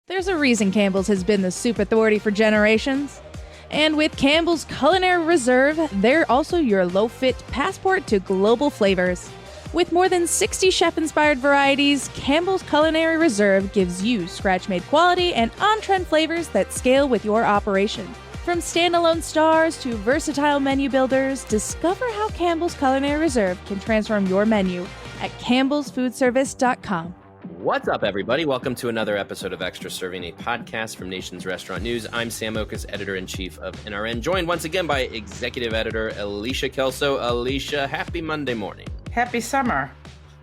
There's a reason Campbell's has been the soup authority for generations. And with Campbell's Culinary Reserve, they're also your low-fit passport to global flavors. With more than 60 chef-inspired varieties, Campbell's Culinary Reserve gives you scratch-made quality and on-trend flavors that scale with your operation. From standalone stars to versatile menu builders, discover how Campbell's Culinary Reserve can transform your menu at campbellsfoodservice.com. What's up, everybody? Welcome to another episode of Extra Serving, a podcast from Nation's Restaurant News. I'm Sam Oches, editor-in-chief of NRN, joined once again by executive editor Alicia Kelso. Alicia, happy Monday morning. Happy summer.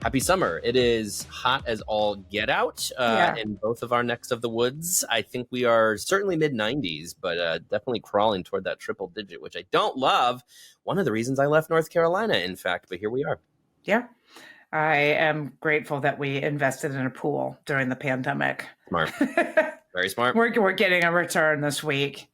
Happy summer. It is hot as all get out in both of our necks of the woods. I think we are certainly mid-90s, but definitely crawling toward that triple digit, which I don't love. One of the reasons I left North Carolina, in fact, but here we are. Yeah. I am grateful that we invested in a pool during the pandemic. Smart. Very smart. We're getting a return this week.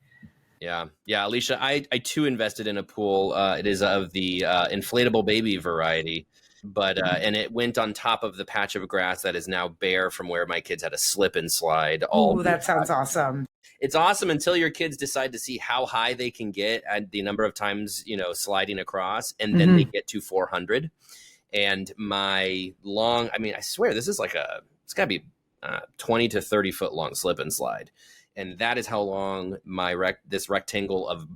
Yeah, Alicia, I too invested in a pool. It is of the inflatable baby variety, but and it went on top of the patch of grass that is now bare from where my kids had a slip and slide. Oh, that sounds awesome. It's awesome until your kids decide to see how high they can get and the number of times, sliding across, and then they get to 400. And I swear this is it's got to be 20 to 30 foot long slip and slide. And that is how long this rectangle of,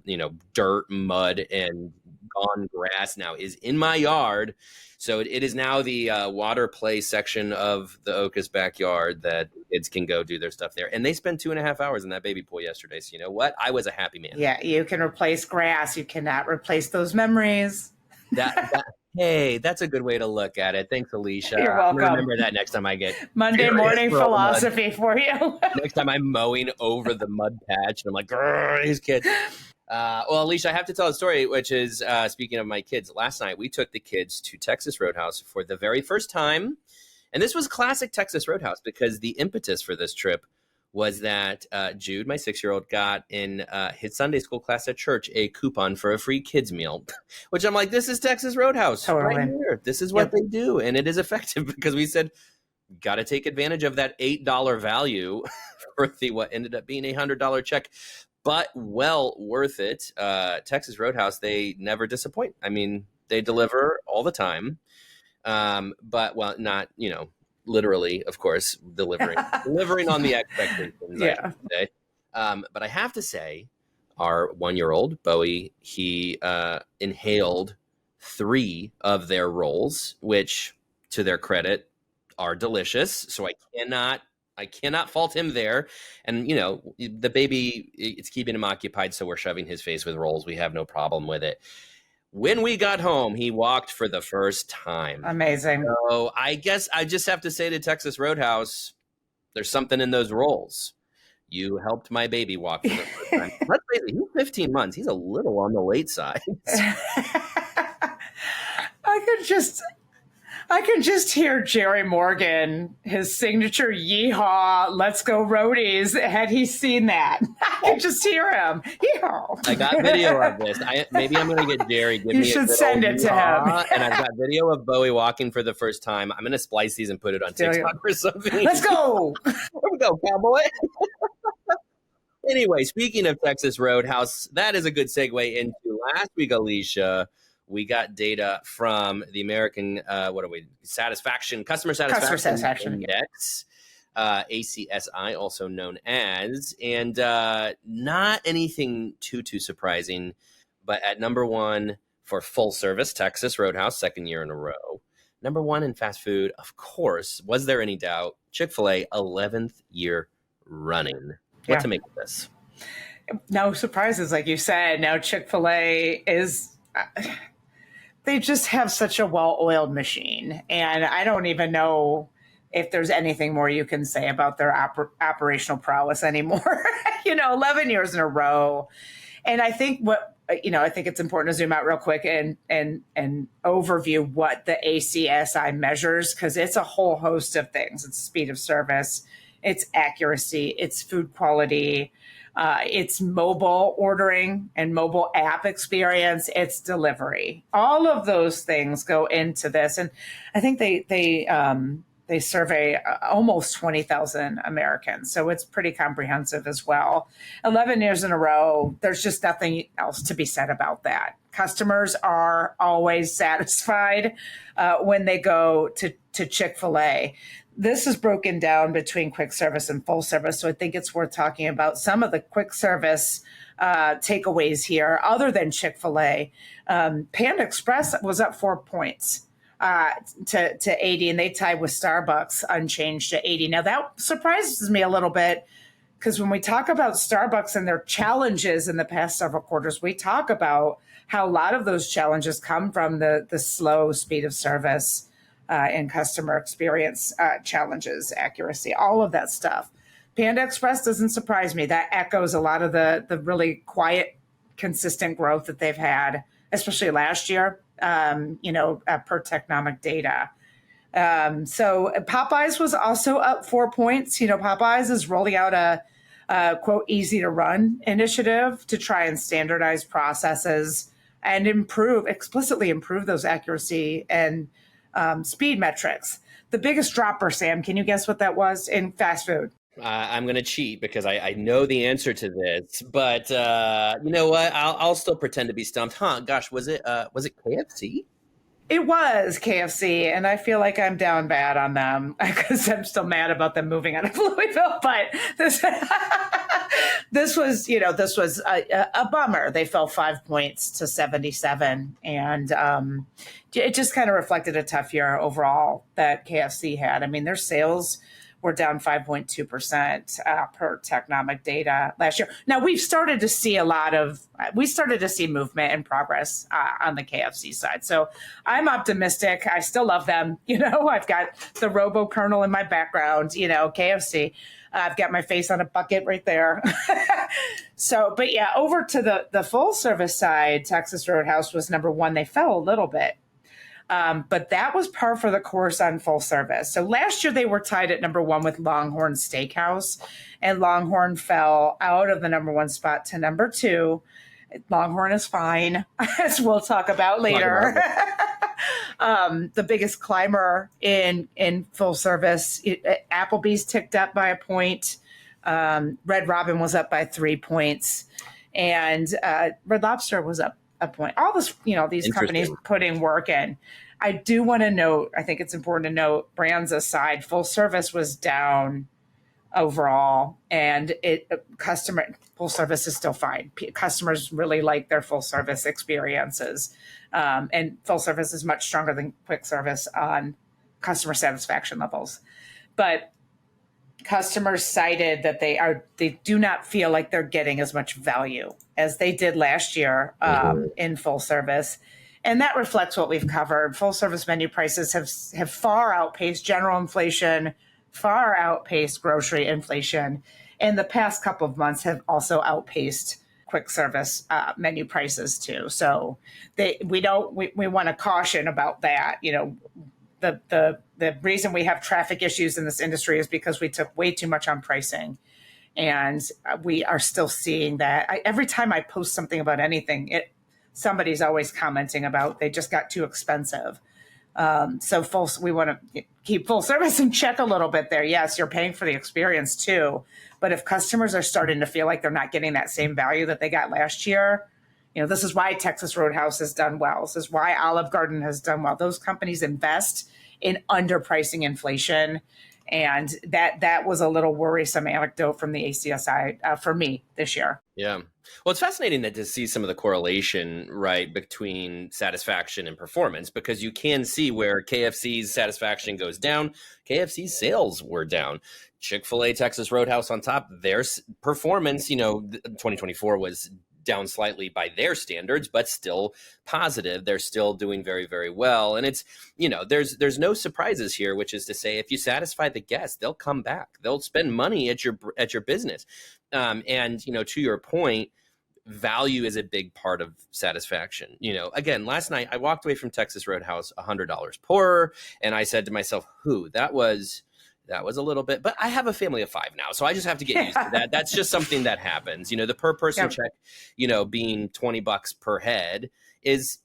dirt, mud, and gone grass now is in my yard. So it is now the water play section of the Oches backyard that kids can go do their stuff there. And they spent 2.5 hours in that baby pool yesterday. So you know what? I was a happy man. Yeah, you can replace grass. You cannot replace those memories. Hey, that's a good way to look at it. Thanks, Alicia. You're welcome. I'm remember that next time I get Monday morning philosophy for you. Next time I'm mowing over the mud patch, and I'm like, these kids. Well, Alicia, I have to tell a story, which is, speaking of my kids, last night we took the kids to Texas Roadhouse for the very first time. And this was classic Texas Roadhouse because the impetus for this trip was that Jude, my 6-year-old, got in his Sunday school class at church a coupon for a free kids meal, which I'm like, this is Texas Roadhouse right here. This is what they do. And it is effective because we said, got to take advantage of that $8 value for what ended up being a $100 check, but well worth it. Texas Roadhouse, they never disappoint. I mean, they deliver all the time, but not, literally, of course, delivering on the expectations. I should say. But I have to say, our 1-year-old Bowie, he inhaled 3 of their rolls, which, to their credit, are delicious. So I cannot fault him there. And the baby, it's keeping him occupied, so we're shoving his face with rolls. We have no problem with it. When we got home, he walked for the first time. Amazing. So I guess I just have to say to Texas Roadhouse, there's something in those rolls. You helped my baby walk for the first time. Let's face it, he's 15 months. He's a little on the late side. I can just hear Jerry Morgan, his signature yeehaw, let's go roadies. Had he seen that? I can just hear him. Yeehaw. I got video of this. Maybe I'm going to get Jerry. You should send it to him. And I've got video of Bowie walking for the first time. I'm going to splice these and put it on TikTok or something. Let's go. Here we go, cowboy. Anyway, speaking of Texas Roadhouse, that is a good segue into last week, Alicia. We got data from the American, Customer Satisfaction Index, ACSI, also known as, and not anything too surprising, but at number 1 for full service, Texas Roadhouse, 2nd year in a row. Number 1 in fast food, of course, was there any doubt? Chick-fil-A, 11th year running. What to make of this? No surprises, like you said. Now Chick-fil-A is... they just have such a well-oiled machine. And I don't even know if there's anything more you can say about their operational prowess anymore. 11 years in a row. And I think I think it's important to zoom out real quick and overview what the ACSI measures, because it's a whole host of things. It's speed of service, it's accuracy, it's food quality, it's mobile ordering and mobile app experience, it's delivery. All of those things go into this. And I think they They survey almost 20,000 Americans. So it's pretty comprehensive as well. 11 years in a row, there's just nothing else to be said about that. Customers are always satisfied when they go to Chick-fil-A. This is broken down between quick service and full service. So I think it's worth talking about some of the quick service takeaways here, other than Chick-fil-A. Panda Express was up 4 points to 80, and they tied with Starbucks unchanged to 80. Now that surprises me a little bit, because when we talk about Starbucks and their challenges in the past several quarters, we talk about how a lot of those challenges come from the slow speed of service and customer experience challenges, accuracy, all of that stuff. Panda Express doesn't surprise me. That echoes a lot of the really quiet, consistent growth that they've had, especially last year, per Technomic data. So Popeyes was also up 4 points. Popeyes is rolling out a quote, easy to run initiative to try and standardize processes and explicitly improve those accuracy and speed metrics. The biggest dropper, Sam, can you guess what that was in fast food? I'm going to cheat because I know the answer to this, but you know what? I'll still pretend to be stumped. Gosh, was it KFC? It was KFC, and I feel like I'm down bad on them because I'm still mad about them moving out of Louisville. But this was a bummer. They fell 5 points to 77, and it just kind of reflected a tough year overall that KFC had. I mean, their sales were down 5.2% per Technomic data last year. Now we've started to see movement and progress on the KFC side. So I'm optimistic. I still love them. I've got the Robo Kernel in my background, KFC. I've got my face on a bucket right there. But yeah, over to the full service side, Texas Roadhouse was number one. They fell a little bit. But that was par for the course on full service. So last year they were tied at number one with LongHorn Steakhouse, and LongHorn fell out of the number one spot to number two. LongHorn is fine, as we'll talk about later. The biggest climber in full service, Applebee's ticked up by a point. Red Robin was up by 3 points, and Red Lobster was up a point. All this, these companies putting work in. I do want to note, I think it's important to note, brands aside, full service was down overall, and full service is still fine. Customers really like their full service experiences, and full service is much stronger than quick service on customer satisfaction levels. But customers cited that they do not feel like they're getting as much value as they did last year in full service. And that reflects what we've covered. Full service menu prices have far outpaced general inflation, far outpaced grocery inflation. And the past couple of months have also outpaced quick service menu prices too. So we want to caution about that. The reason we have traffic issues in this industry is because we took way too much on pricing. And we are still seeing that. Every time I post something about anything, somebody's always commenting about they just got too expensive. So we want to keep full service in check a little bit there. Yes, you're paying for the experience too. But if customers are starting to feel like they're not getting that same value that they got last year, this is why Texas Roadhouse has done well. This is why Olive Garden has done well. Those companies invest in underpricing inflation. And that was a little worrisome anecdote from the ACSI for me this year. Yeah. Well, it's fascinating to see some of the correlation, right, between satisfaction and performance, because you can see where KFC's satisfaction goes down. KFC's sales were down. Chick-fil-A, Texas Roadhouse on top, their performance, 2024 was down slightly by their standards, but still positive. They're still doing very, very well. And it's, there's no surprises here, which is to say, if you satisfy the guests, they'll come back. They'll spend money at your business. And to your point, value is a big part of satisfaction. Again, last night I walked away from Texas Roadhouse $100 poorer, and I said to myself, that was a little bit, but I have a family of 5 now, so I just have to get used to that. That's just something that happens. The per person check, being $20 per head is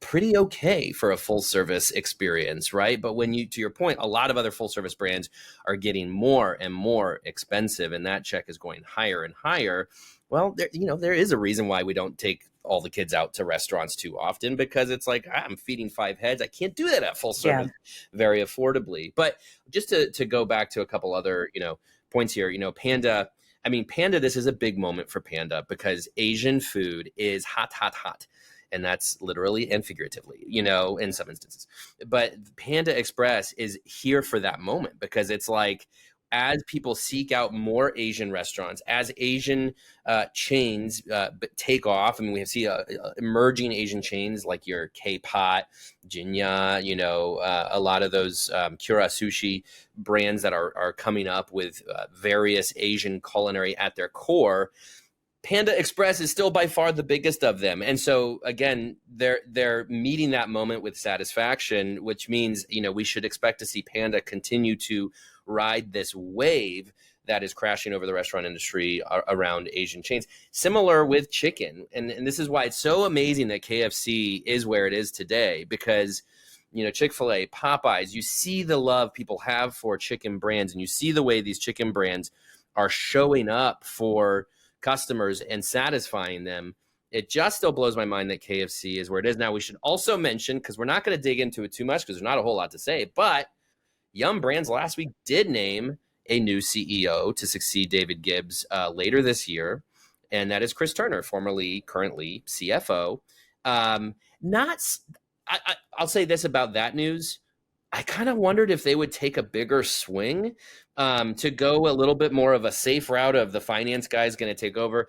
pretty okay for a full service experience, right? But when you, to your point, a lot of other full service brands are getting more and more expensive, and that check is going higher and higher. Well, there is a reason why we don't take all the kids out to restaurants too often, because it's like, I'm feeding 5 heads. I can't do that at full service very affordably. But just to go back to a couple other, points here, Panda, this is a big moment for Panda because Asian food is hot, hot, hot. And that's literally and figuratively, in some instances. But Panda Express is here for that moment because it's like, as people seek out more Asian restaurants, as Asian chains take off, we see emerging Asian chains like your K-Pot, Jinya, a lot of those Kura Sushi brands that are coming up with various Asian culinary at their core. Panda Express is still by far the biggest of them. And so again, they're meeting that moment with satisfaction, which means, we should expect to see Panda continue to ride this wave that is crashing over the restaurant industry around Asian chains. Similar with chicken. And this is why it's so amazing that KFC is where it is today, because Chick-fil-A, Popeyes, you see the love people have for chicken brands, and you see the way these chicken brands are showing up for customers and satisfying them. It just still blows my mind that KFC is where it is. Now, we should also mention, because we're not going to dig into it too much because there's not a whole lot to say, but Yum Brands last week did name a new CEO to succeed David Gibbs later this year, and that is Chris Turner, currently CFO. I'll say this about that news. I kind of wondered if they would take a bigger swing to go a little bit more of a safe route of the finance guy is going to take over.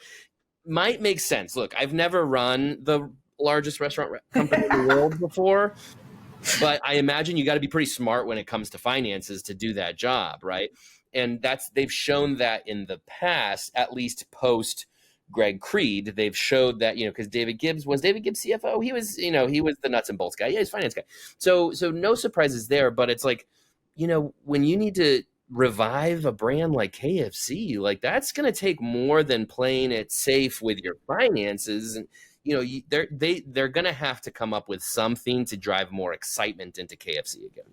Might make sense. Look, I've never run the largest restaurant company in the world before, but I imagine you got to be pretty smart when it comes to finances to do that job, right? And they've shown that in the past, at least post Greg Creed, they've showed that, because David Gibbs CFO? He was, he was the nuts and bolts guy. Yeah, he's finance guy. So no surprises there, but it's like, when you need to revive a brand like KFC, like that's going to take more than playing it safe with your finances. And, they're going to have to come up with something to drive more excitement into KFC again.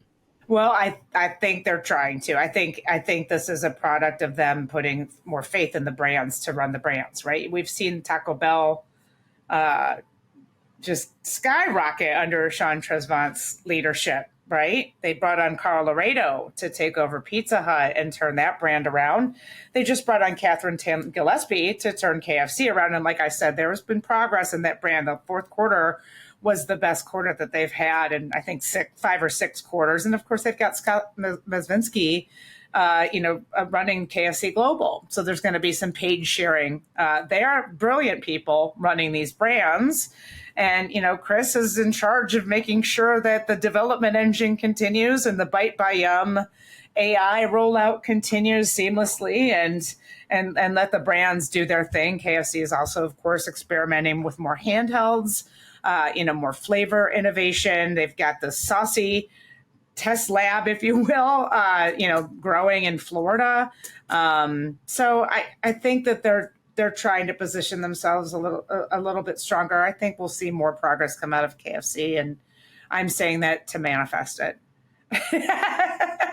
Well, I think they're trying to. I think this is a product of them putting more faith in the brands to run the brands, right? We've seen Taco Bell just skyrocket under Sean Tresvant's leadership, right? They brought on Carl Laredo to take over Pizza Hut and turn that brand around. They just brought on Catherine Gillespie to turn KFC around. And like I said, there has been progress in that brand. The fourth quarter was the best quarter that they've had in, I think, 5 or 6 quarters. And of course, they've got Scott Mezvinsky, running KFC Global. So there's going to be some page sharing. They are brilliant people running these brands. And, Chris is in charge of making sure that the development engine continues and the Bite by Yum AI rollout continues seamlessly and let the brands do their thing. KFC is also, of course, experimenting with more handhelds, more flavor innovation. They've got the saucy test lab, if you will, growing in Florida. So I think that they're trying to position themselves a little bit stronger. I think we'll see more progress come out of KFC, and I'm saying that to manifest it.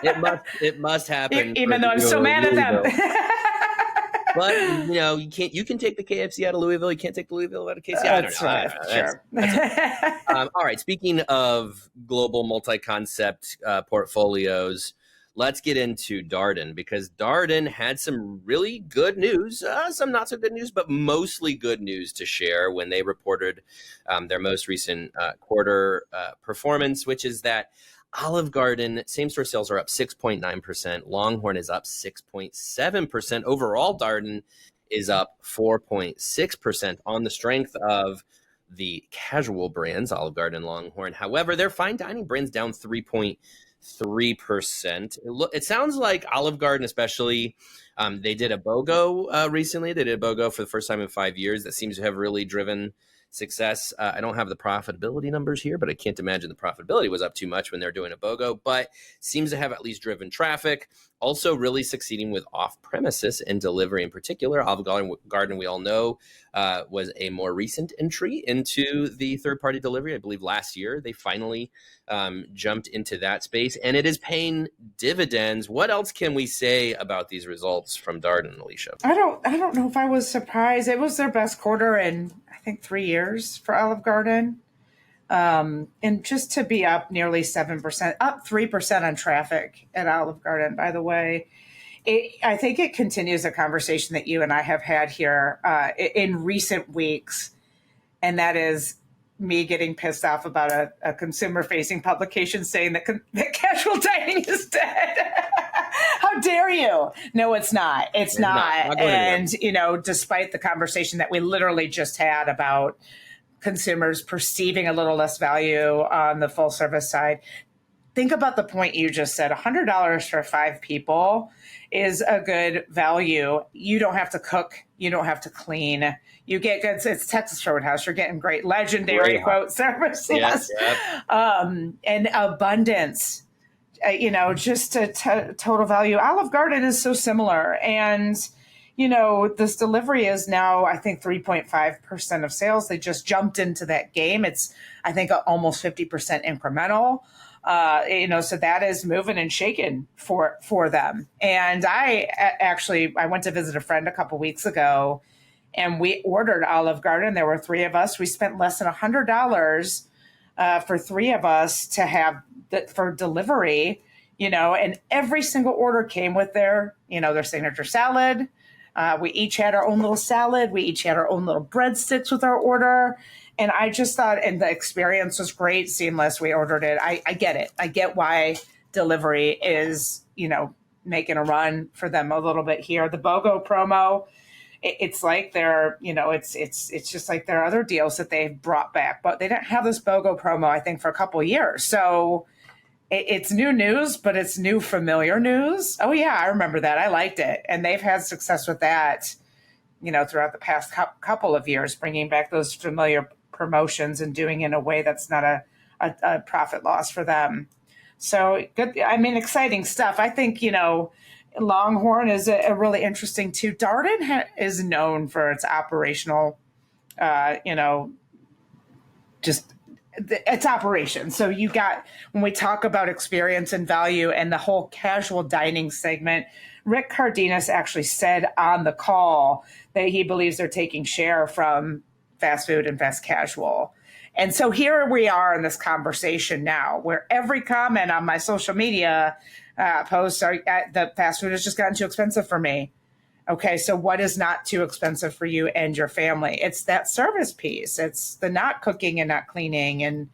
It must happen. Even though I'm so mad at them. But you can take the KFC out of Louisville. You can't take the Louisville out of KFC. I don't know. Sure. All right. Speaking of global multi-concept portfolios, let's get into Darden, because Darden had some really good news, some not so good news, but mostly good news to share when they reported their most recent quarter performance, which is that Olive Garden same-store sales are up 6.9%. LongHorn is up 6.7%. Overall, Darden is up 4.6% on the strength of the casual brands, Olive Garden and LongHorn. However, their fine dining brands down 3.3%. It sounds like Olive Garden especially They did a BOGO recently. They did a BOGO for the first time in 5 years. That seems to have really driven success. I don't have the profitability numbers here, but I can't imagine the profitability was up too much when they're doing a BOGO, but seems to have at least driven traffic. Also really succeeding with off-premises and delivery in particular. Olive Garden, we all know, was a more recent entry into the third-party delivery. I believe last year they finally jumped into that space, and it is paying dividends. What else can we say about these results from Darden, Alicia? I don't know if I was surprised. It was their best quarter in, I think, 3 years for Olive Garden. And just to be up nearly 7%, up 3% on traffic at Olive Garden, by the way. I think it continues a conversation that you and I have had here in recent weeks, and that is me getting pissed off about a consumer-facing publication saying that casual dining is dead. How dare you? No, it's not. It's not. And, despite the conversation that we literally just had about consumers perceiving a little less value on the full service side, think about the point you just said. $100 for 5 people is a good value. You don't have to cook. You don't have to clean. You get good. It's Texas Roadhouse. You're getting great legendary quote service. Yes. And abundance, just a total value. Olive Garden is so similar. And, this delivery is now, I think, 3.5% of sales. They just jumped into that game. It's, I think, almost 50% incremental. So that is moving and shaking for them. And I went to visit a friend a couple weeks ago, and we ordered Olive Garden. There were 3 of us. We spent less than $100 for 3 of us to have for delivery, and every single order came with their signature salad. We each had our own little salad. We each had our own little breadsticks with our order. And I just thought, and the experience was great, seamless. We ordered it. I get it. I get why delivery is, making a run for them a little bit here. The BOGO promo, it's like it's just like their other deals that they've brought back, but they didn't have this BOGO promo, I think, for a couple of years. So it's new news, but it's new familiar news. Oh yeah, I remember that. I liked it. And they've had success with that, throughout the past couple of years, bringing back those familiar promotions and doing it in a way that's not a profit loss for them. So good. Exciting stuff. I think, LongHorn is a really interesting too. Darden is known for its operational, its operation. So when we talk about experience and value and the whole casual dining segment, Rick Cardenas actually said on the call that he believes they're taking share from fast food and fast casual. And so here we are in this conversation now where every comment on my social media posts are the fast food has just gotten too expensive for me. Okay, so what is not too expensive for you and your family? It's that service piece. It's the not cooking and not cleaning and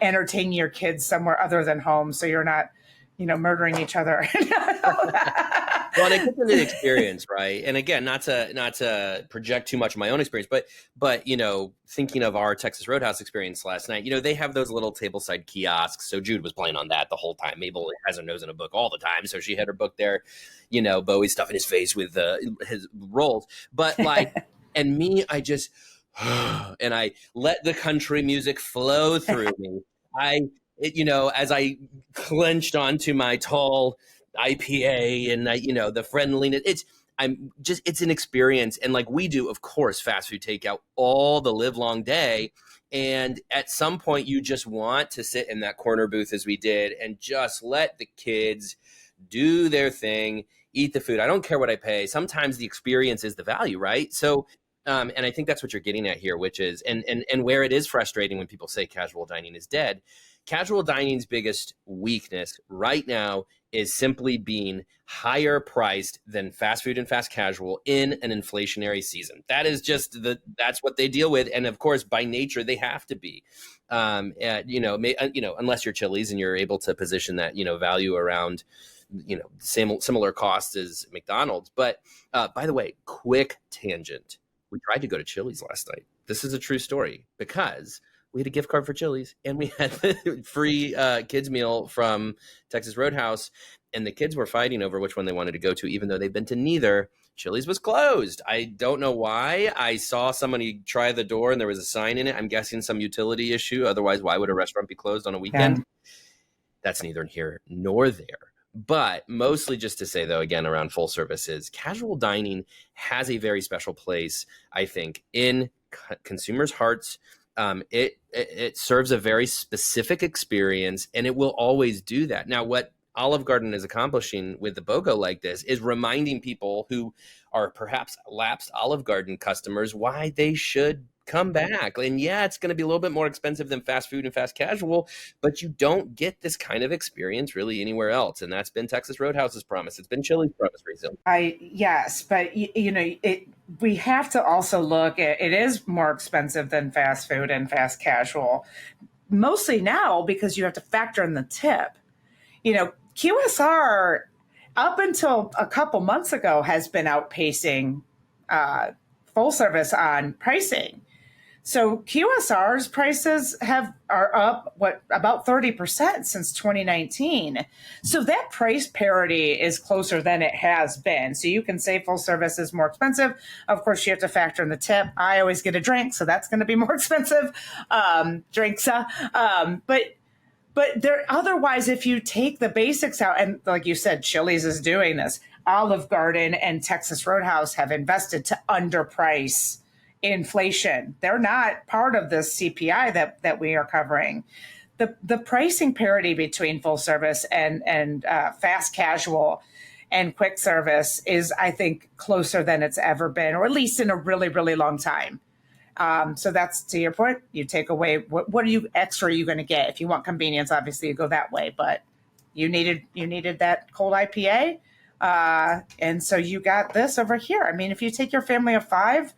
entertaining your kids somewhere other than home so you're not, murdering each other. Well, and it gets into the experience, right? And again, not to project too much of my own experience, but thinking of our Texas Roadhouse experience last night, they have those little tableside kiosks. So Jude was playing on that the whole time. Mabel has her nose in a book all the time, so she had her book there. Bowie stuffing his face with his rolls, but and me, I just and I let the country music flow through me. As I clenched onto my tall IPA and the friendliness, it's an experience. And like we do, of course, fast food takeout all the live long day. And at some point you just want to sit in that corner booth as we did and just let the kids do their thing, eat the food. I don't care what I pay. Sometimes the experience is the value, right? So, and I think that's what you're getting at here, which is, and where it is frustrating when people say casual dining is dead. Casual dining's biggest weakness right now is simply being higher priced than fast food and fast casual in an inflationary season. That is just that's what they deal with. And of course, by nature, they have to be, unless you're Chili's and you're able to position that, value around, similar costs as McDonald's. But by the way, quick tangent. We tried to go to Chili's last night. This is a true story because we had a gift card for Chili's, and we had the free kids meal from Texas Roadhouse, and the kids were fighting over which one they wanted to go to, even though they've been to neither. Chili's was closed. I don't know why. I saw somebody try the door and there was a sign in it. I'm guessing some utility issue. Otherwise, why would a restaurant be closed on a weekend? Yeah. That's neither here nor there. But mostly just to say, though, again, around full services, casual dining has a very special place, I think, in consumers' hearts. It serves a very specific experience, and it will always do that. Now, what Olive Garden is accomplishing with the BOGO like this is reminding people who are perhaps lapsed Olive Garden customers why they should come back. And yeah, it's going to be a little bit more expensive than fast food and fast casual, but you don't get this kind of experience really anywhere else. And that's been Texas Roadhouse's promise. It's been Chili's promise recently. Yes, but we have to also look at, it is more expensive than fast food and fast casual, mostly now because you have to factor in the tip. QSR up until a couple months ago has been outpacing full service on pricing. So QSR's prices are up about 30% since 2019. So that price parity is closer than it has been. So you can say full service is more expensive. Of course, you have to factor in the tip. I always get a drink, so that's going to be more expensive. Drinks, but there, otherwise, if you take the basics out, and like you said, Chili's is doing this. Olive Garden and Texas Roadhouse have invested to underprice inflation. They're not part of this CPI that we are covering. The pricing parity between full service and fast casual and quick service is, I think, closer than it's ever been, or at least in a really, really long time. So that's, to your point, you take away what extra are you going to get? If you want convenience, obviously you go that way, but you needed that cold IPA. And so you got this over here. I mean, if you take your family of 5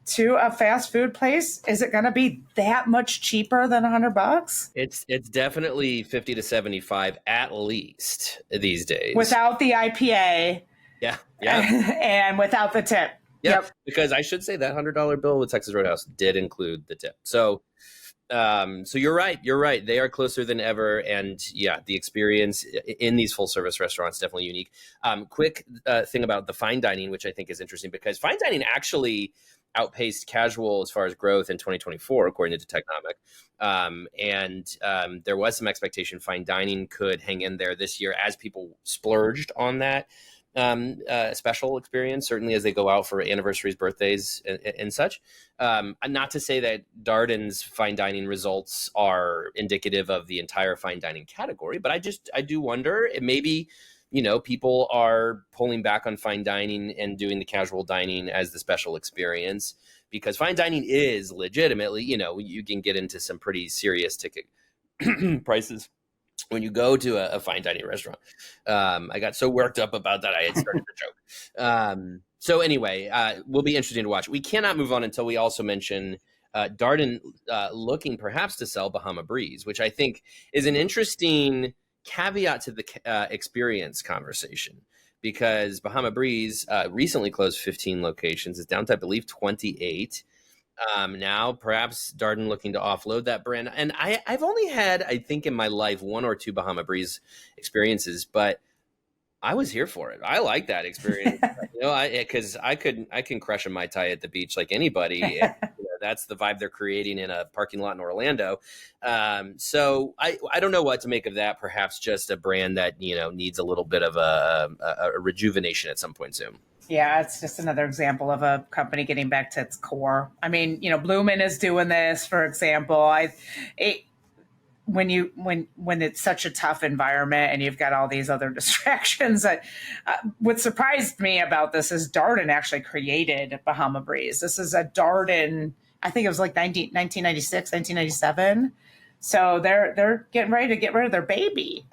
to a fast food place, is it going to be that much cheaper than $100? It's definitely 50 to 75 at least these days. Without the IPA. Yeah. And without the tip. Yeah, yep. Because I should say that $100 bill with Texas Roadhouse did include the tip. So you're right. They are closer than ever. And yeah, the experience in these full service restaurants is definitely unique. Quick thing about the fine dining, which I think is interesting because fine dining actually outpaced casual as far as growth in 2024, according to Technomic. And there was some expectation fine dining could hang in there this year as people splurged on that special experience, certainly as they go out for anniversaries, birthdays, and such. Not to say that Darden's fine dining results are indicative of the entire fine dining category, but I do wonder, maybe, people are pulling back on fine dining and doing the casual dining as the special experience, because fine dining is legitimately, you can get into some pretty serious ticket prices when you go to a fine dining restaurant. I got so worked up about that I had started to joke. So anyway, will be interesting to watch. We cannot move on until we also mention Darden looking perhaps to sell Bahama Breeze, which I think is an interesting caveat to the experience conversation, because Bahama Breeze recently closed 15 locations. It's down to, I believe, 28. Now, perhaps Darden looking to offload that brand. And I've only had, I think, in my life, 1 or 2 Bahama Breeze experiences, but I was here for it. I like that experience, because I can crush a Mai Tai at the beach like anybody. And, that's the vibe they're creating in a parking lot in Orlando. So I don't know what to make of that. Perhaps just a brand that, needs a little bit of a rejuvenation at some point soon. Yeah, it's just another example of a company getting back to its core. I mean, Bloomin' is doing this, for example. When it's such a tough environment and you've got all these other distractions, what surprised me about this is Darden actually created Bahama Breeze. This is a Darden, I think it was like 1996, 1997. So they're getting ready to get rid of their baby.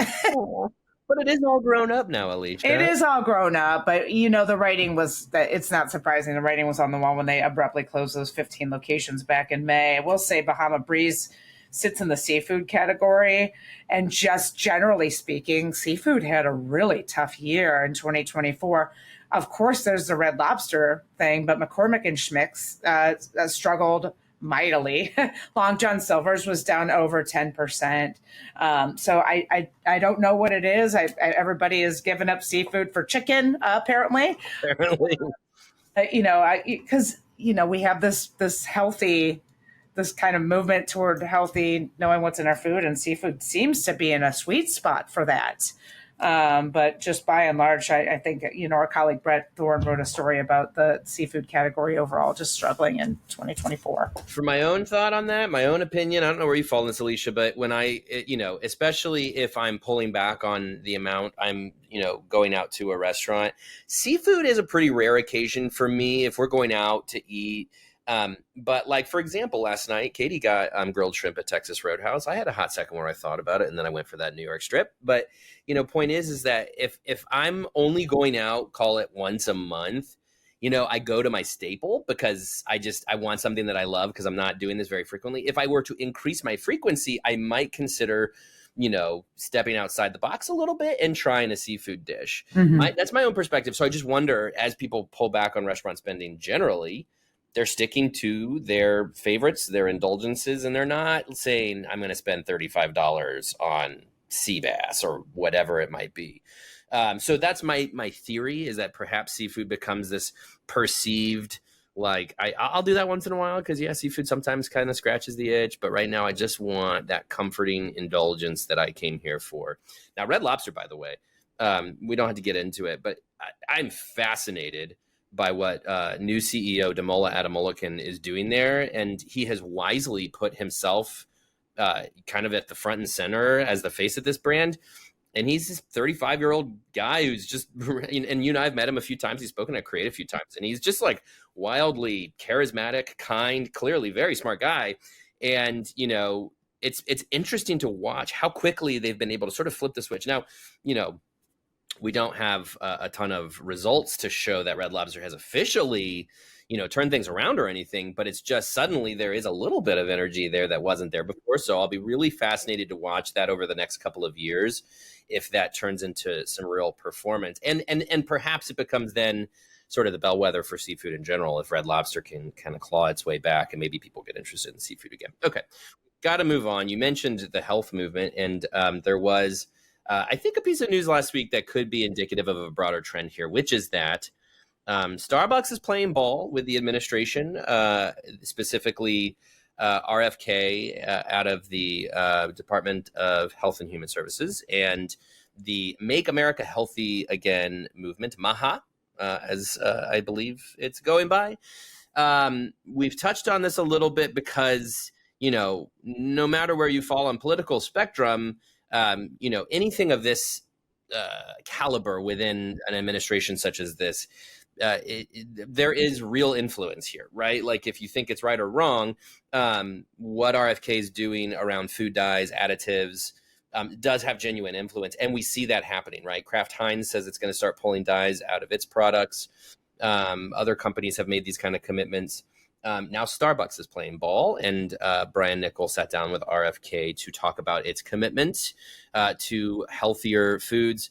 But it is all grown up now, Alicia. It is all grown up, but the writing was that it's not surprising. The writing was on the wall when they abruptly closed those 15 locations back in May. I will say Bahama Breeze sits in the seafood category, and just generally speaking, seafood had a really tough year in 2024. Of course, there's the Red Lobster thing, but McCormick and Schmick's struggled mightily. Long John Silver's was down over 10%. So I don't know what it is. Everybody has given up seafood for chicken, apparently. Apparently. Because we have this healthy, this kind of movement toward healthy, knowing what's in our food, and seafood seems to be in a sweet spot for that. But just by and large, I think, our colleague Brett Thorne wrote a story about the seafood category overall just struggling in 2024. For my own thought on that, my own opinion, I don't know where you fall in this, Alicia, but when especially if I'm pulling back on the amount I'm, going out to a restaurant, seafood is a pretty rare occasion for me if we're going out to eat. But like, for example, last night, Katie got grilled shrimp at Texas Roadhouse. I had a hot second where I thought about it, and then I went for that New York strip. But, point is that if I'm only going out, call it once a month, I go to my staple because I want something that I love because I'm not doing this very frequently. If I were to increase my frequency, I might consider, stepping outside the box a little bit and trying a seafood dish. Mm-hmm. That's my own perspective. So I just wonder, as people pull back on restaurant spending generally, they're sticking to their favorites, their indulgences, and they're not saying, I'm going to spend $35 on sea bass or whatever it might be. So that's my theory, is that perhaps seafood becomes this perceived, like, I'll do that once in a while because, seafood sometimes kind of scratches the itch. But right now I just want that comforting indulgence that I came here for. Now, Red Lobster, by the way, we don't have to get into it, but I'm fascinated by what new CEO Damola Adamulakan is doing there. And he has wisely put himself kind of at the front and center as the face of this brand. And he's this 35-year-old guy who's just, and you and I have met him a few times. He's spoken at Create a few times. And he's just like wildly charismatic, kind, clearly very smart guy. And, it's interesting to watch how quickly they've been able to sort of flip the switch. Now, we don't have a ton of results to show that Red Lobster has officially, turned things around or anything, but it's just suddenly there is a little bit of energy there that wasn't there before. So I'll be really fascinated to watch that over the next couple of years, if that turns into some real performance. And perhaps it becomes then sort of the bellwether for seafood in general, if Red Lobster can kind of claw its way back and maybe people get interested in seafood again. Okay, got to move on. You mentioned the health movement, and there was, I think, a piece of news last week that could be indicative of a broader trend here, which is that Starbucks is playing ball with the administration, specifically RFK out of the Department of Health and Human Services, and the Make America Healthy Again movement, MAHA, as I believe it's going by. We've touched on this a little bit because, no matter where you fall on political spectrum, anything of this caliber within an administration such as this, there is real influence here, right? Like, if you think it's right or wrong, what RFK is doing around food dyes, additives, does have genuine influence. And we see that happening, right? Kraft Heinz says it's going to start pulling dyes out of its products. Other companies have made these kind of commitments. Now Starbucks is playing ball, and Brian Niccol sat down with RFK to talk about its commitment to healthier foods.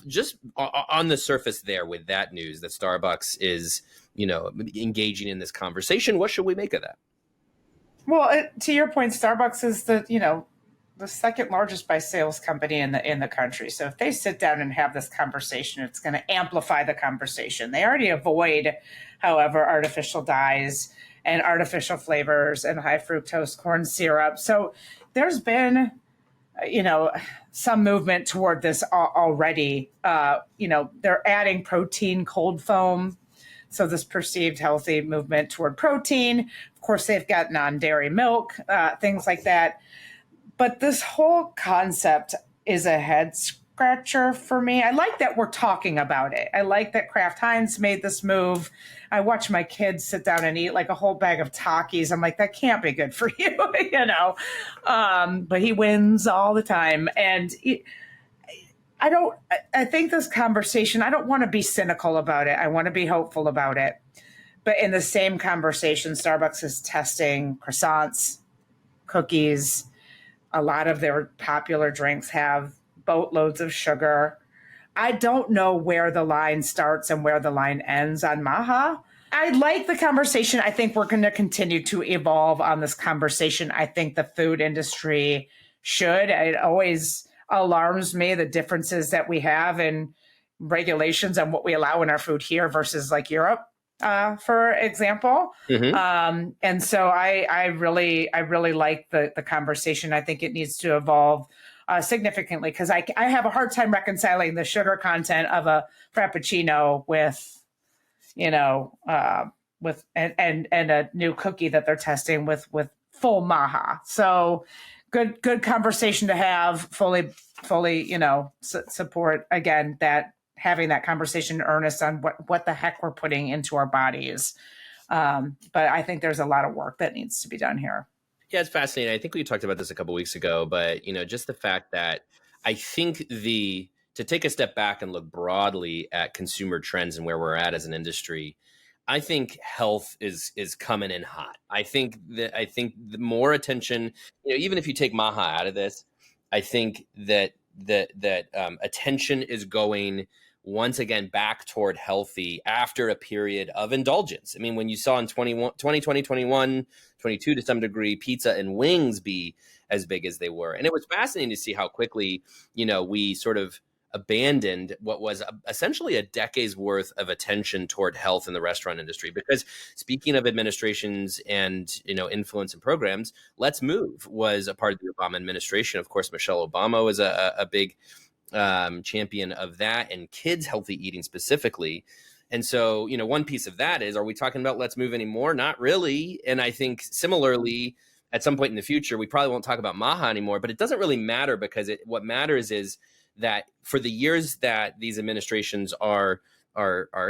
Just on the surface there, with that news that Starbucks is, engaging in this conversation, what should we make of that? Well, to your point, Starbucks is the second largest by sales company in the country. So if they sit down and have this conversation, it's going to amplify the conversation. They already avoid, however, artificial dyes and artificial flavors and high fructose corn syrup. So there's been, some movement toward this already. They're adding protein cold foam. So this perceived healthy movement toward protein. Of course, they've got non-dairy milk, things like that. But this whole concept is a head scratcher for me. I like that we're talking about it. I like that Kraft Heinz made this move. I watch my kids sit down and eat like a whole bag of Takis. I'm like, that can't be good for you, But he wins all the time. And I think this conversation, I don't want to be cynical about it. I want to be hopeful about it. But in the same conversation, Starbucks is testing croissants, cookies. A lot of their popular drinks have boatloads of sugar. I don't know where the line starts and where the line ends on MAHA. I like the conversation. I think we're going to continue to evolve on this conversation. I think the food industry should. It always alarms me the differences that we have in regulations on what we allow in our food here versus like Europe, for example. And so I really like the conversation. I think it needs to evolve significantly, because I have a hard time reconciling the sugar content of a Frappuccino with, with and a new cookie that they're testing with full MAHA. So good conversation to have. Fully, support again that having that conversation in earnest on what the heck we're putting into our bodies. But I think there's a lot of work that needs to be done here. Yeah, it's fascinating. I think we talked about this a couple of weeks ago, but just the fact that I think to take a step back and look broadly at consumer trends and where we're at as an industry, I think health is coming in hot. I think the more attention, even if you take MAHA out of this, I think that attention is going once again back toward healthy after a period of indulgence. I mean, when you saw in 2020, 21, 22 to some degree, pizza and wings be as big as they were. And it was fascinating to see how quickly, we sort of abandoned what was essentially a decade's worth of attention toward health in the restaurant industry. Because speaking of administrations and, influence and programs, Let's Move was a part of the Obama administration. Of course, Michelle Obama was a big champion of that, and kids healthy eating specifically. And so, one piece of that is, are we talking about Let's Move anymore? Not really. And I think similarly, at some point in the future, we probably won't talk about MAHA anymore, but it doesn't really matter, because what matters is that for the years that these administrations are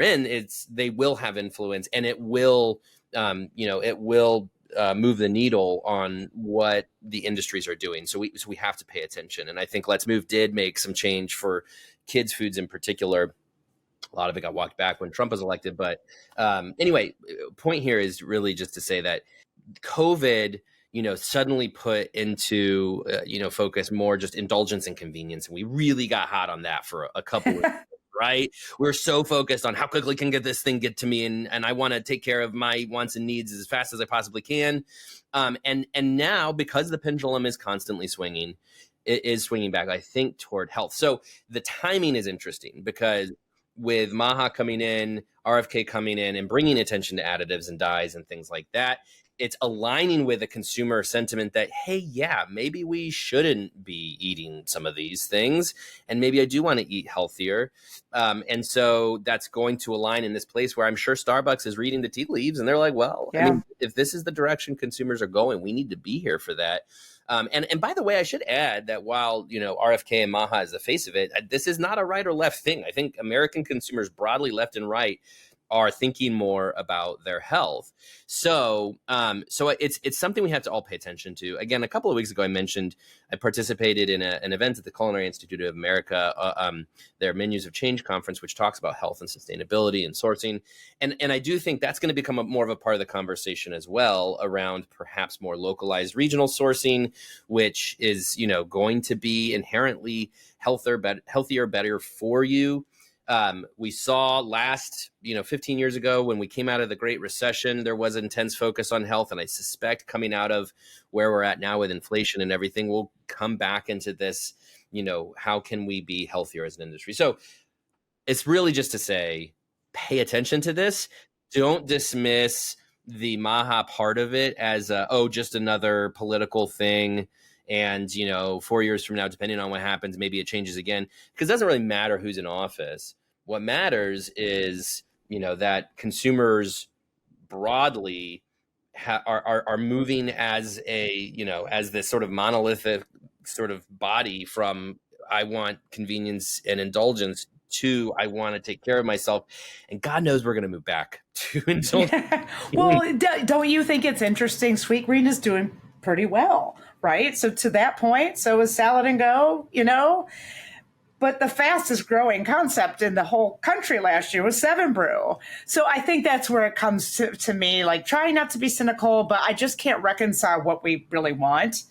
in, they will have influence, and it will, move the needle on what the industries are doing. So we have to pay attention. And I think Let's Move did make some change for kids' foods in particular. A lot of it got walked back when Trump was elected. But anyway, point here is really just to say that COVID, suddenly put into, focus more just indulgence and convenience. And we really got hot on that for a couple of years, right? We're so focused on how quickly can this thing get to me. And I want to take care of my wants and needs as fast as I possibly can. And now, because the pendulum is constantly swinging, it is swinging back, I think, toward health. So the timing is interesting, because with MAHA coming in, RFK coming in and bringing attention to additives and dyes and things like that, it's aligning with a consumer sentiment that, hey, yeah, maybe we shouldn't be eating some of these things, and maybe I do want to eat healthier. And so that's going to align in this place where I'm sure Starbucks is reading the tea leaves, and they're like, well, yeah. I mean, if this is the direction consumers are going, we need to be here for that. And by the way, I should add that while, RFK and MAHA is the face of it, this is not a right or left thing. I think American consumers broadly, left and right, are thinking more about their health. So it's something we have to all pay attention to. Again, a couple of weeks ago, I mentioned I participated in an event at the Culinary Institute of America, their Menus of Change conference, which talks about health and sustainability and sourcing. And I do think that's going to become more of a part of the conversation as well, around perhaps more localized regional sourcing, which is, going to be inherently healthier, better for you. We saw last, 15 years ago, when we came out of the Great Recession, there was intense focus on health. And I suspect coming out of where we're at now with inflation and everything, we'll come back into this, how can we be healthier as an industry? So it's really just to say, pay attention to this. Don't dismiss the MAHA part of it as just another political thing. And, 4 years from now, depending on what happens, maybe it changes again, because it doesn't really matter who's in office. What matters is, that consumers broadly are moving as as this sort of monolithic sort of body from I want convenience and indulgence to I want to take care of myself. And God knows we're going to move back to indulgence. Yeah. Well, don't you think it's interesting? Sweetgreen is doing pretty well, right? So to that point, so is Salad and Go, but the fastest growing concept in the whole country last year was 7 Brew. So I think that's where it comes to me, like trying not to be cynical, but I just can't reconcile what we really want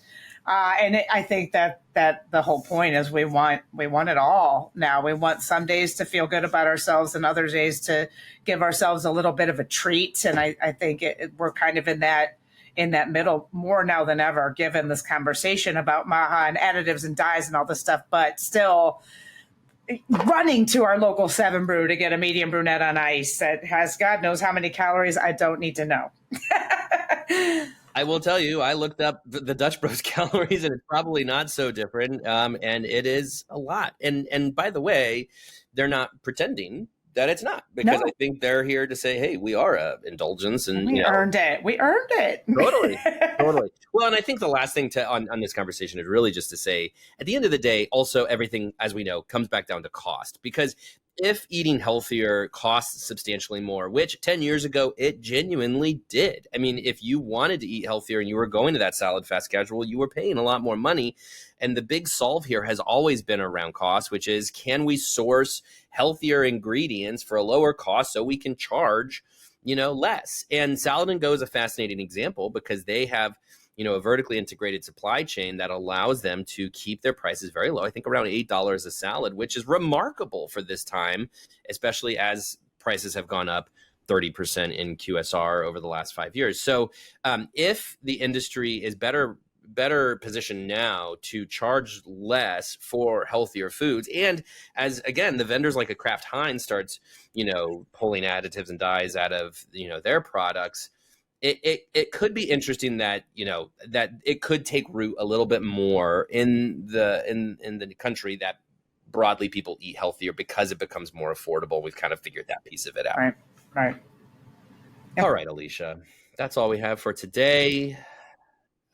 I think that the whole point is we want it all now. We want some days to feel good about ourselves and other days to give ourselves a little bit of a treat. And I think we're kind of in that middle more now than ever, given this conversation about MAHA and additives and dyes and all this stuff, but still running to our local 7 Brew to get a medium brunette on ice that has God knows how many calories. I don't need to know. I will tell you, I looked up the Dutch Bros calories, and it's probably not so different. And it is a lot. And by the way, they're not pretending that it's not, because I think they're here to say, hey, we are a indulgence, and we earned it. We earned it. Totally. Well, and I think the last thing on this conversation is really just to say, at the end of the day, also everything, as we know, comes back down to cost. Because if eating healthier costs substantially more, which 10 years ago it genuinely did. I mean, if you wanted to eat healthier and you were going to that salad fast casual, you were paying a lot more money. And the big solve here has always been around cost, which is, can we source healthier ingredients for a lower cost so we can charge, less? And Salad & Go is a fascinating example because they have, a vertically integrated supply chain that allows them to keep their prices very low. I think around $8 a salad, which is remarkable for this time, especially as prices have gone up 30% in QSR over the last 5 years. So if the industry is better positioned now to charge less for healthier foods, and as again the vendors like a Kraft Heinz starts pulling additives and dyes out of their products, it could be interesting that that it could take root a little bit more in the country, that broadly people eat healthier because it becomes more affordable. We've kind of figured that piece of it out. Right. All right, Alicia, that's all we have for today.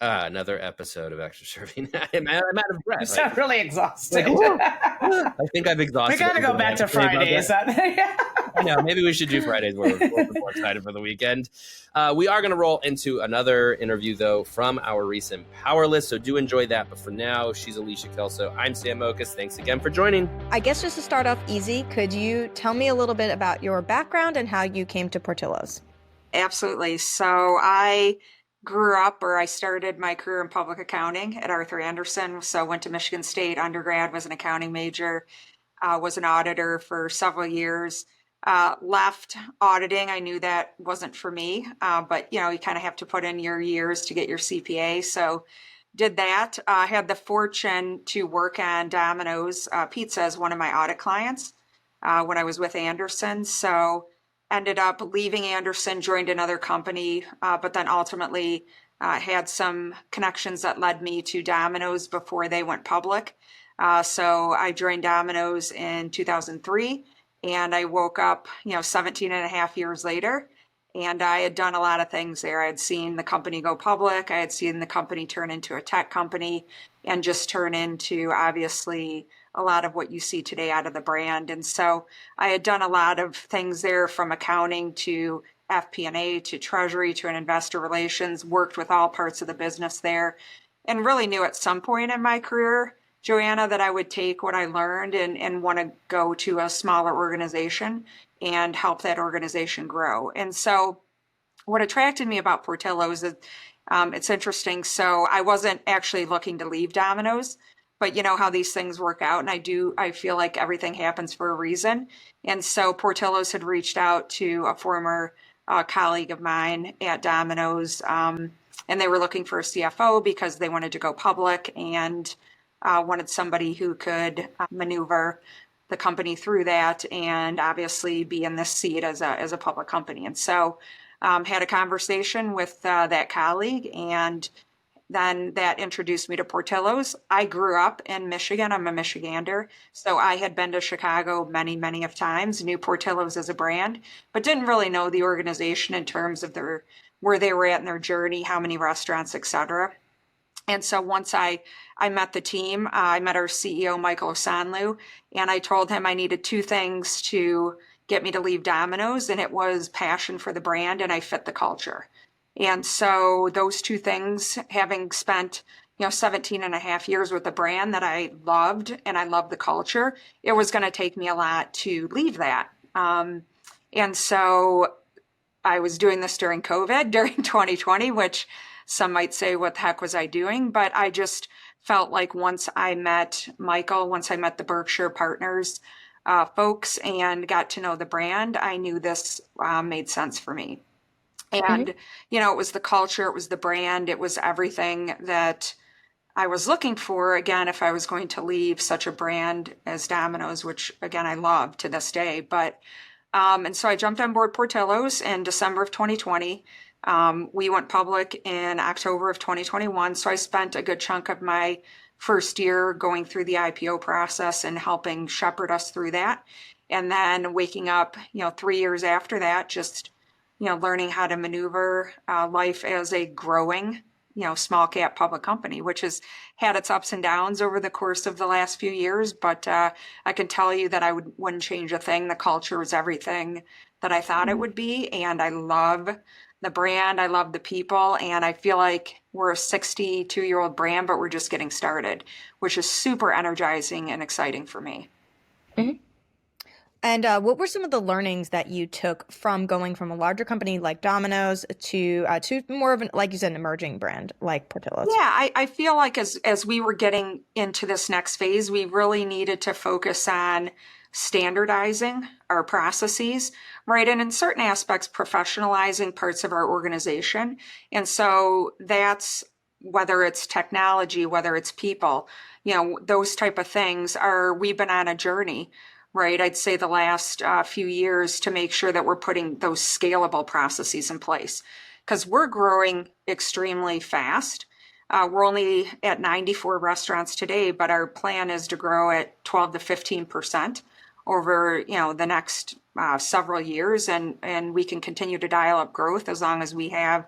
Another episode of Extra Serving. I'm out of breath. You sound really exhausted. I think I've exhausted. We got to go back to Fridays. I know. Maybe we should do Fridays where we're more excited for the weekend. We are going to roll into another interview, though, from our recent Power List. So do enjoy that. But for now, she's Alicia Kelso. I'm Sam Oches. Thanks again for joining. I guess just to start off easy, could you tell me a little bit about your background and how you came to Portillo's? Absolutely. So I I started my career in public accounting at Arthur Andersen. So went to Michigan State undergrad, was an accounting major, was an auditor for several years. Left auditing. I knew that wasn't for me, but you kind of have to put in your years to get your CPA. So did that. Had the fortune to work on Domino's Pizza as one of my audit clients when I was with Andersen. So ended up leaving Andersen, joined another company, but then ultimately had some connections that led me to Domino's before they went public. So I joined Domino's in 2003, and I woke up, 17 and a half years later, and I had done a lot of things there. I had seen the company go public. I had seen the company turn into a tech company and just turn into, obviously, a lot of what you see today out of the brand. And so I had done a lot of things there, from accounting to FP&A to treasury to an investor relations, worked with all parts of the business there, and really knew at some point in my career, Joanna, that I would take what I learned and want to go to a smaller organization and help that organization grow. And so what attracted me about Portillo's is it's interesting. So I wasn't actually looking to leave Domino's, but you know how these things work out. And I feel like everything happens for a reason. And so Portillo's had reached out to a former colleague of mine at Domino's, and they were looking for a CFO because they wanted to go public and wanted somebody who could maneuver the company through that and obviously be in this seat as a public company. And so had a conversation with that colleague, and then that introduced me to Portillo's. I grew up in Michigan. I'm a Michigander. So I had been to Chicago many, many of times, knew Portillo's as a brand, but didn't really know the organization in terms of where they were at in their journey, how many restaurants, et cetera. And so once I met the team, I met our CEO, Michael Osanlu, and I told him I needed two things to get me to leave Domino's, and it was passion for the brand, and I fit the culture. And so those two things, having spent 17 and a half years with a brand that I loved, and I loved the culture, it was going to take me a lot to leave that. And so I was doing this during COVID, during 2020, which Some might say, what the heck was I doing? But I just felt like once I met Michael, once I met the Berkshire Partners folks and got to know the brand, I knew this made sense for me. And, it was the culture, it was the brand, it was everything that I was looking for, again, if I was going to leave such a brand as Domino's, which, again, I love to this day. But, and so I jumped on board Portillo's in December of 2020. We went public in October of 2021. So I spent a good chunk of my first year going through the IPO process and helping shepherd us through that. And then waking up, 3 years after that, just learning how to maneuver life as a growing, small cap public company, which has had its ups and downs over the course of the last few years. But I can tell you that I wouldn't change a thing. The culture was everything that I thought it would be. And I love the brand. I love the people. And I feel like we're a 62-year-old brand, but we're just getting started, which is super energizing and exciting for me. And what were some of the learnings that you took from going from a larger company like Domino's to more of an, like you said, an emerging brand like Portillo's? Yeah, I feel like as we were getting into this next phase, we really needed to focus on standardizing our processes, right? And in certain aspects, professionalizing parts of our organization. And so that's whether it's technology, whether it's people, those type of things we've been on a journey, right? I'd say the last few years to make sure that we're putting those scalable processes in place because we're growing extremely fast. We're only at 94 restaurants today, but our plan is to grow at 12 to 15% over, the next several years. And we can continue to dial up growth as long as we have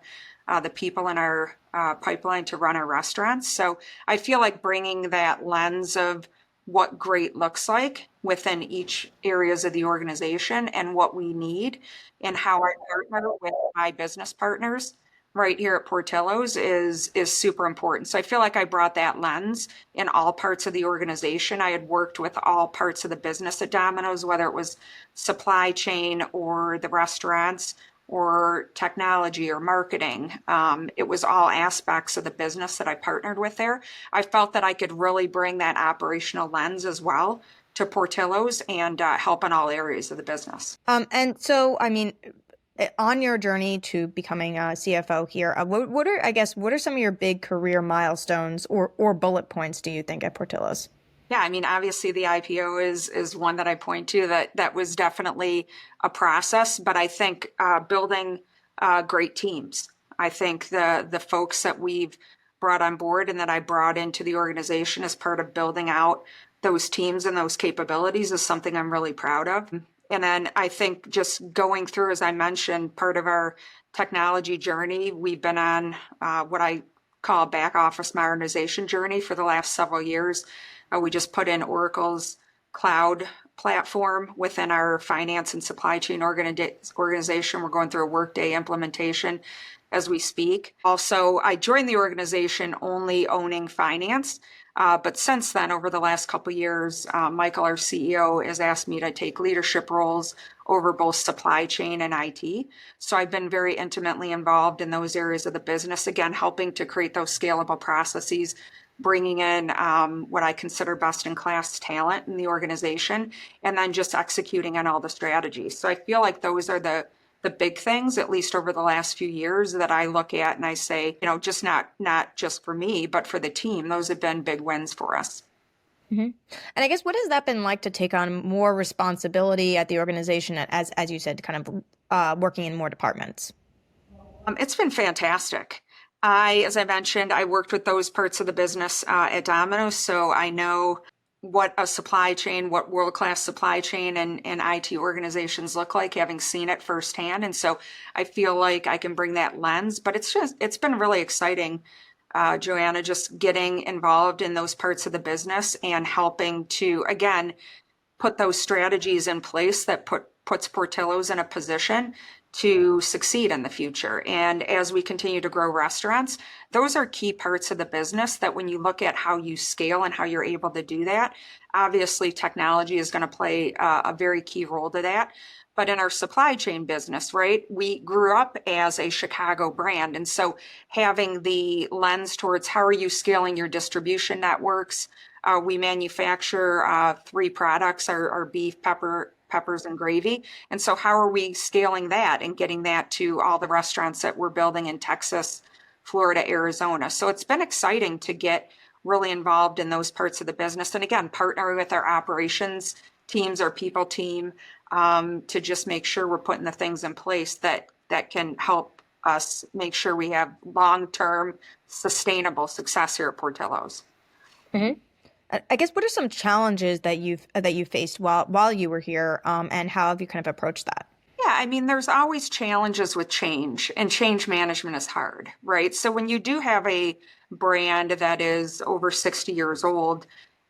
the people in our pipeline to run our restaurants. So I feel like bringing that lens of what great looks like within each areas of the organization and what we need and how I partner with my business partners right here at Portillo's is super important. So I feel like I brought that lens in all parts of the organization. I had worked with all parts of the business at Domino's, whether it was supply chain or the restaurants or technology or marketing. It was all aspects of the business that I partnered with there. I felt that I could really bring that operational lens as well to Portillo's and help in all areas of the business. And so, on your journey to becoming a CFO here, what are some of your big career milestones or bullet points do you think at Portillo's? Yeah, obviously the IPO is one that I point to that was definitely a process, but I think building great teams. I think the folks that we've brought on board and that I brought into the organization as part of building out those teams and those capabilities is something I'm really proud of. And then I think just going through, as I mentioned, part of our technology journey, we've been on what I call a back office modernization journey for the last several years. We just put in Oracle's cloud platform within our finance and supply chain organization. We're going through a Workday implementation as we speak. Also, I joined the organization only owning finance. But since then, over the last couple of years, Michael, our CEO, has asked me to take leadership roles over both supply chain and IT. So I've been very intimately involved in those areas of the business, again, helping to create those scalable processes, bringing in what I consider best-in-class talent in the organization, and then just executing on all the strategies. So I feel like those are the big things, at least over the last few years, that I look at and I say, just not just for me, but for the team, those have been big wins for us. Mm-hmm. And I guess, what has that been like to take on more responsibility at the organization, as you said, kind of working in more departments? It's been fantastic. As I mentioned, I worked with those parts of the business at Domino's, so I know what a supply chain, what world-class supply chain and IT organizations look like, having seen it firsthand. And so I feel like I can bring that lens, but it's been really exciting, Joanna, just getting involved in those parts of the business and helping to, again, put those strategies in place that puts Portillo's in a position to succeed in the future. And as we continue to grow restaurants, those are key parts of the business that when you look at how you scale and how you're able to do that, obviously technology is going to play a very key role to that. But in our supply chain business, right, we grew up as a Chicago brand. And so having the lens towards how are you scaling your distribution networks? We manufacture 3 products, our beef, peppers, and gravy. And so how are we scaling that and getting that to all the restaurants that we're building in Texas, Florida, Arizona? So it's been exciting to get really involved in those parts of the business. And again, partnering with our operations teams, our people team, to just make sure we're putting the things in place that can help us make sure we have long-term sustainable success here at Portillo's. Mm-hmm. I guess what are some challenges that you faced while you were here, and how have you kind of approached that? Yeah, I mean, there's always challenges with change, and change management is hard, right? So when you do have a brand that is over 60 years old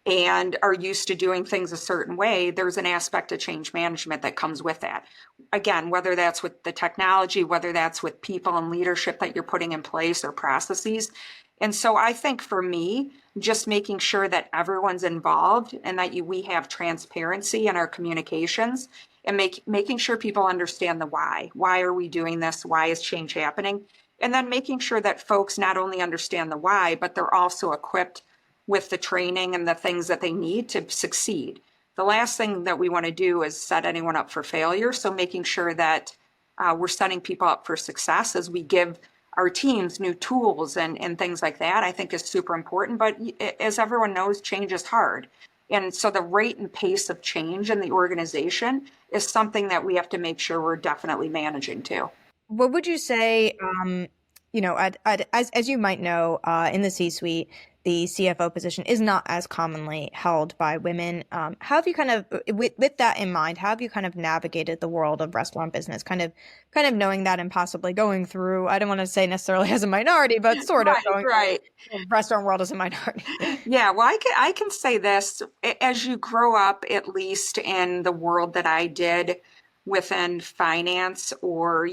and are used to doing things a certain way, there's an aspect of change management that comes with that. Again, whether that's with the technology, whether that's with people and leadership that you're putting in place or processes. And so I think for me, just making sure that everyone's involved and that we have transparency in our communications and making sure people understand the why. Why are we doing this? Why is change happening? And then making sure that folks not only understand the why, but they're also equipped with the training and the things that they need to succeed. The last thing that we want to do is set anyone up for failure. So making sure that we're setting people up for success as we give our teams new tools and things like that, I think is super important. But as everyone knows, change is hard. And so the rate and pace of change in the organization is something that we have to make sure we're definitely managing too. What would you say, as you might know, in the C-suite, the CFO position is not as commonly held by women. How have you kind of, with that in mind, how have you kind of navigated the world of restaurant business, kind of knowing that and possibly going through, I don't want to say necessarily as a minority, but sort of going through the restaurant world as a minority? Yeah, well, I can say this, as you grow up, at least in the world that I did within finance or,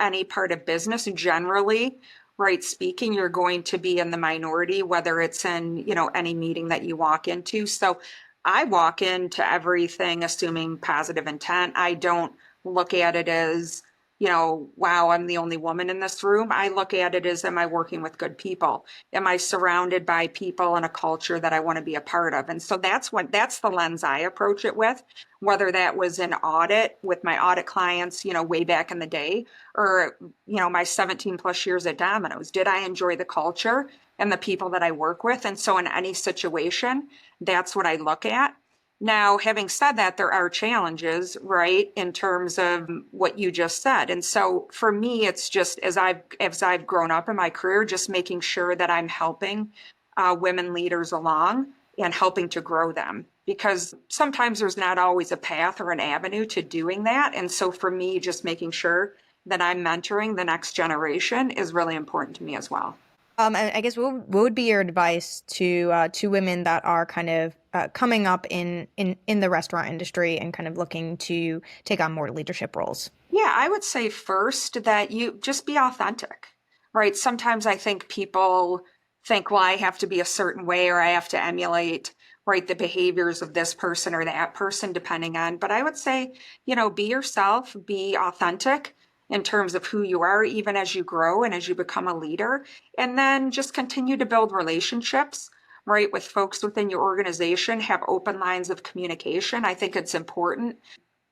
any part of business generally, right speaking, you're going to be in the minority, whether it's in, any meeting that you walk into. So I walk into everything assuming positive intent. I don't look at it as, wow, I'm the only woman in this room. I look at it as, am I working with good people? Am I surrounded by people and a culture that I want to be a part of? And so that's the lens I approach it with, whether that was in audit with my audit clients, way back in the day, or, my 17 plus years at Domino's. Did I enjoy the culture and the people that I work with? And so in any situation, that's what I look at. Now, having said that, there are challenges, right, in terms of what you just said. And so for me, it's just as I've grown up in my career, just making sure that I'm helping women leaders along and helping to grow them, because sometimes there's not always a path or an avenue to doing that. And so for me, just making sure that I'm mentoring the next generation is really important to me as well. And I guess what would be your advice to women that are kind of coming up in the restaurant industry and kind of looking to take on more leadership roles? Yeah, I would say first that you just be authentic, right? Sometimes I think people think, well, I have to be a certain way or I have to emulate, right, the behaviors of this person or that person, depending on. But I would say, be yourself, be authentic in terms of who you are, even as you grow and as you become a leader. And then just continue to build relationships, right, with folks within your organization, have open lines of communication. I think it's important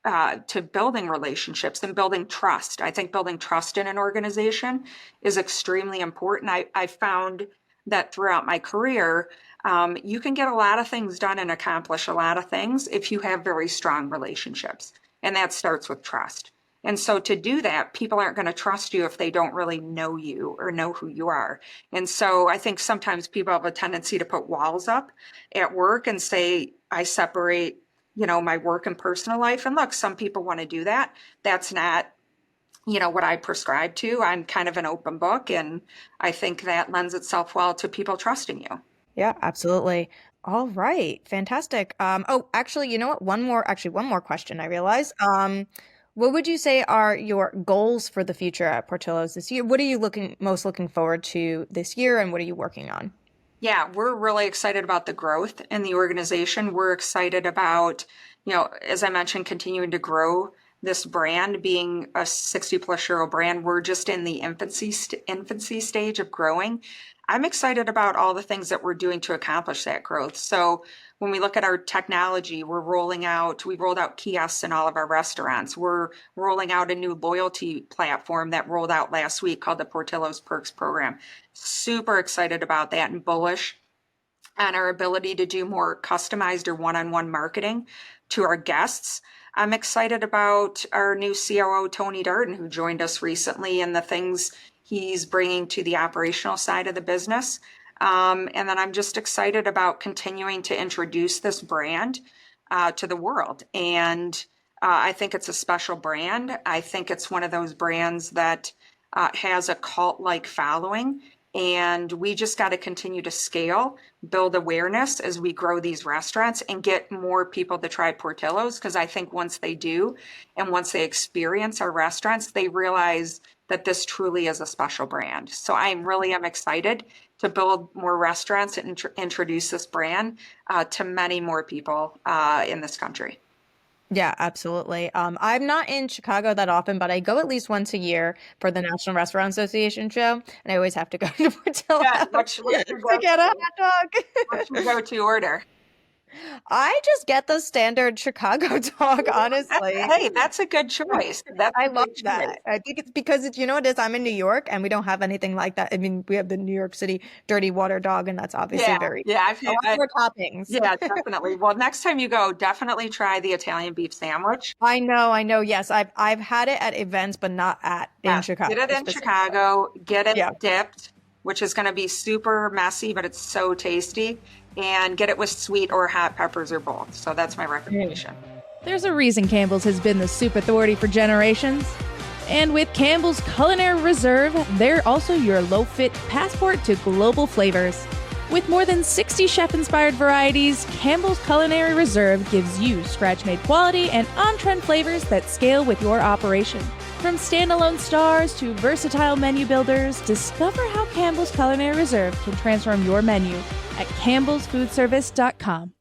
to building relationships and building trust. I think building trust in an organization is extremely important. I found that throughout my career, you can get a lot of things done and accomplish a lot of things if you have very strong relationships. And that starts with trust. And so to do that, people aren't going to trust you if they don't really know you or know who you are. And so I think sometimes people have a tendency to put walls up at work and say, I separate, my work and personal life. And look, some people want to do that. That's not, what I prescribe to. I'm kind of an open book. And I think that lends itself well to people trusting you. Yeah, absolutely. All right. Fantastic. Actually, you know what? One more question I realized. What would you say are your goals for the future at Portillo's this year? What are you most looking forward to this year, and what are you working on? Yeah, we're really excited about the growth in the organization. We're excited about, as I mentioned, continuing to grow this brand being a 60-plus-year-old brand, we're just in the infancy stage of growing. I'm excited about all the things that we're doing to accomplish that growth. So when we look at our technology, we've rolled out kiosks in all of our restaurants. We're rolling out a new loyalty platform that rolled out last week called the Portillo's Perks program. Super excited about that and bullish on our ability to do more customized or one-on-one marketing to our guests. I'm excited about our new COO, Tony Darden, who joined us recently, and the things he's bringing to the operational side of the business. And then I'm just excited about continuing to introduce this brand to the world. And I think it's a special brand. I think it's one of those brands that has a cult-like following. And we just got to continue to scale, build awareness as we grow these restaurants and get more people to try Portillo's. Because I think once they do, and once they experience our restaurants, they realize that this truly is a special brand. So I really am excited to build more restaurants and introduce this brand to many more people in this country. Yeah, absolutely. I'm not in Chicago that often, but I go at least once a year for the National Restaurant Association show, and I always have to go to Portillo to get a hot dog. What's your go-to order? I just get the standard Chicago dog, honestly. Hey, that's a good choice. I love that. I think it's because it's, you know what it is? I'm in New York and we don't have anything like that. I mean, we have the New York City dirty water dog, and that's obviously I've a lot more toppings. Yeah, definitely. Well, next time you go, definitely try the Italian beef sandwich. I know. Yes, I've had it at events, but not in Chicago. Get it in Chicago. Get it dipped, which is going to be super messy, but it's so tasty. And get it with sweet or hot peppers or both. So that's my recommendation. There's a reason Campbell's has been the soup authority for generations. And with Campbell's Culinary Reserve, they're also your low-fit passport to global flavors. With more than 60 chef-inspired varieties, Campbell's Culinary Reserve gives you scratch-made quality and on-trend flavors that scale with your operation. From standalone stars to versatile menu builders, discover how Campbell's Culinary Reserve can transform your menu at campbellsfoodservice.com.